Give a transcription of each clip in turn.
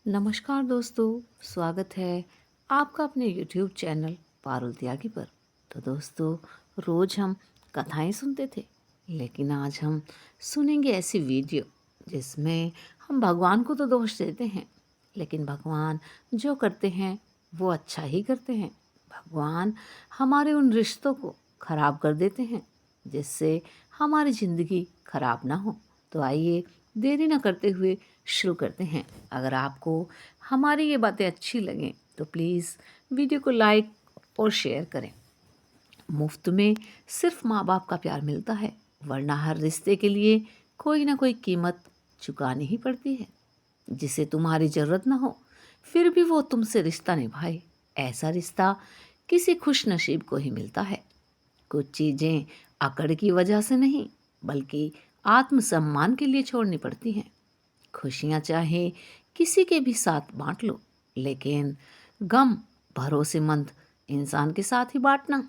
नमस्कार दोस्तों, स्वागत है आपका अपने YouTube चैनल पारुल त्यागी पर। तो दोस्तों, रोज़ हम कथाएं सुनते थे, लेकिन आज हम सुनेंगे ऐसी वीडियो जिसमें हम भगवान को तो दोष देते हैं, लेकिन भगवान जो करते हैं वो अच्छा ही करते हैं। भगवान हमारे उन रिश्तों को खराब कर देते हैं जिससे हमारी ज़िंदगी खराब ना हो। तो आइए देरी ना करते हुए शुरू करते हैं। अगर आपको हमारी ये बातें अच्छी लगें तो प्लीज़ वीडियो को लाइक और शेयर करें। मुफ्त में सिर्फ माँ बाप का प्यार मिलता है, वरना हर रिश्ते के लिए कोई ना कोई कीमत चुकानी ही पड़ती है। जिसे तुम्हारी ज़रूरत ना हो फिर भी वो तुमसे रिश्ता निभाए, ऐसा रिश्ता किसी खुश नसीब को ही मिलता है। कुछ चीज़ें अकड़ की वजह से नहीं, बल्कि आत्मसम्मान के लिए छोड़नी पड़ती हैं। खुशियाँ चाहे किसी के भी साथ बांट लो, लेकिन गम भरोसेमंद इंसान के साथ ही बांटना।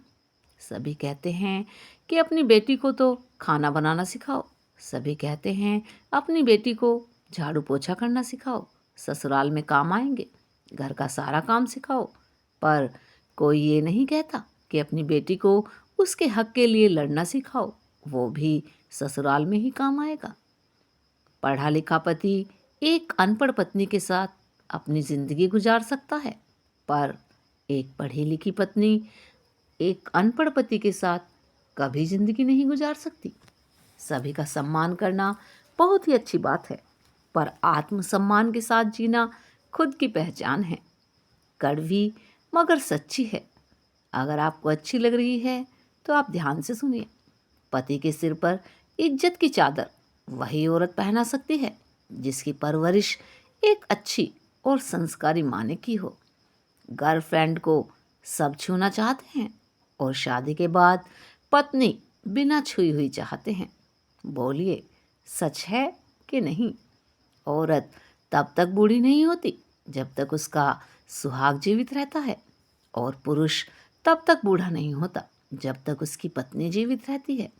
सभी कहते हैं कि अपनी बेटी को तो खाना बनाना सिखाओ, सभी कहते हैं अपनी बेटी को झाड़ू पोछा करना सिखाओ, ससुराल में काम आएंगे, घर का सारा काम सिखाओ। पर कोई ये नहीं कहता कि अपनी बेटी को उसके हक के लिए लड़ना सिखाओ, वो भी ससुराल में ही काम आएगा। पढ़ा लिखा पति एक अनपढ़ पत्नी के साथ अपनी जिंदगी गुजार सकता है, पर एक पढ़ी लिखी पत्नी एक अनपढ़ पति के साथ कभी जिंदगी नहीं गुजार सकती। सभी का सम्मान करना बहुत ही अच्छी बात है, पर आत्मसम्मान के साथ जीना खुद की पहचान है। कड़वी मगर सच्ची है। अगर आपको अच्छी लग रही है तो आप ध्यान से सुनिए। पति के सिर पर इज्जत की चादर वही औरत पहना सकती है जिसकी परवरिश एक अच्छी और संस्कारी माँ ने की हो। गर्लफ्रेंड को सब छूना चाहते हैं और शादी के बाद पत्नी बिना छुई हुई चाहते हैं। बोलिए, सच है कि नहीं? औरत तब तक बूढ़ी नहीं होती जब तक उसका सुहाग जीवित रहता है, और पुरुष तब तक बूढ़ा नहीं होता जब तक उसकी पत्नी जीवित रहती है।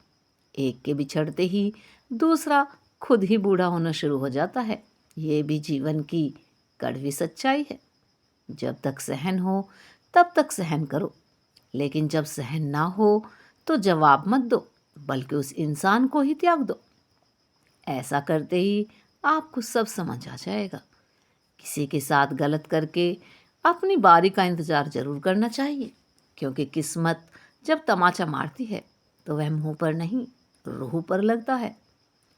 एक के बिछड़ते ही दूसरा खुद ही बूढ़ा होना शुरू हो जाता है। ये भी जीवन की कड़वी सच्चाई है। जब तक सहन हो तब तक सहन करो, लेकिन जब सहन ना हो तो जवाब मत दो, बल्कि उस इंसान को ही त्याग दो। ऐसा करते ही आपको सब समझ आ जाएगा। किसी के साथ गलत करके अपनी बारी का इंतज़ार ज़रूर करना चाहिए, क्योंकि किस्मत जब तमाचा मारती है तो वह मुंह पर नहीं, रूह पर लगता है।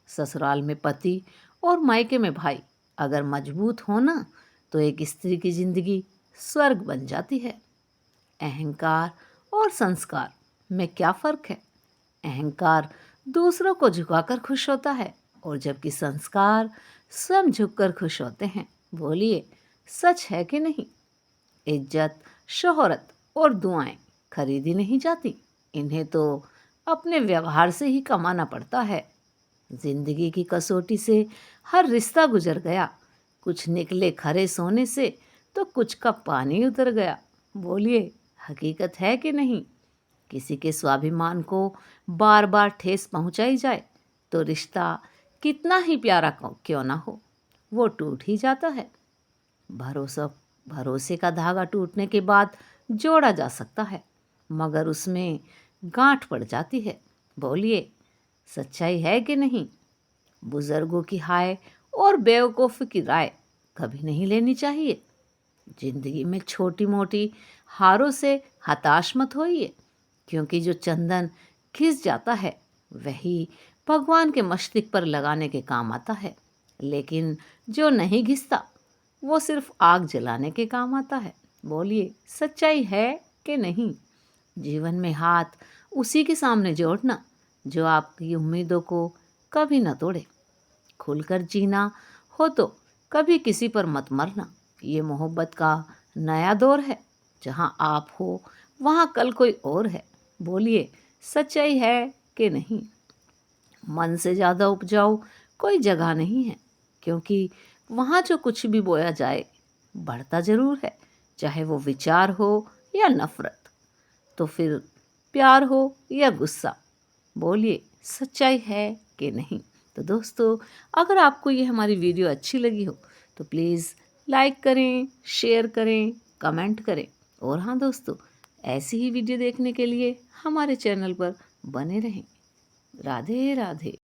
ससुराल में पति और मायके में भाई अगर मजबूत हो ना, तो एक स्त्री की जिंदगी स्वर्ग बन जाती है। अहंकार और संस्कार में क्या फ़र्क है? अहंकार दूसरों को झुकाकर खुश होता है, और जबकि संस्कार स्वयं झुककर खुश होते हैं। बोलिए, सच है कि नहीं? इज्जत, शोहरत और दुआएं खरीदी नहीं जाती, इन्हें तो अपने व्यवहार से ही कमाना पड़ता है। जिंदगी की कसौटी से हर रिश्ता गुजर गया, कुछ निकले खरे सोने से तो कुछ का पानी उतर गया। बोलिए, हकीकत है कि नहीं? किसी के स्वाभिमान को बार बार ठेस पहुंचाई जाए तो रिश्ता कितना ही प्यारा क्यों ना हो, वो टूट ही जाता है। भरोसा भरोसे का धागा टूटने के बाद जोड़ा जा सकता है, मगर उसमें गांठ पड़ जाती है। बोलिए, सच्चाई है कि नहीं? बुजुर्गों की हाय और बेवकूफ़ की राय कभी नहीं लेनी चाहिए। जिंदगी में छोटी मोटी हारों से हताश मत होइए, क्योंकि जो चंदन घिस जाता है वही भगवान के मस्तक पर लगाने के काम आता है, लेकिन जो नहीं घिसता वो सिर्फ आग जलाने के काम आता है। बोलिए, सच्चाई है कि नहीं? जीवन में हाथ उसी के सामने जोड़ना जो आपकी उम्मीदों को कभी न तोड़े। खुलकर जीना हो तो कभी किसी पर मत मरना। ये मोहब्बत का नया दौर है। जहाँ आप हो वहाँ कल कोई और है। बोलिए, सच्चाई है कि नहीं? मन से ज़्यादा उपजाऊ कोई जगह नहीं है, क्योंकि वहाँ जो कुछ भी बोया जाए बढ़ता ज़रूर है, चाहे वो विचार हो या नफ़रत, तो फिर प्यार हो या गुस्सा। बोलिए, सच्चाई है कि नहीं? तो दोस्तों, अगर आपको ये हमारी वीडियो अच्छी लगी हो तो प्लीज़ लाइक करें, शेयर करें, कमेंट करें। और हाँ दोस्तों, ऐसी ही वीडियो देखने के लिए हमारे चैनल पर बने रहें। राधे राधे।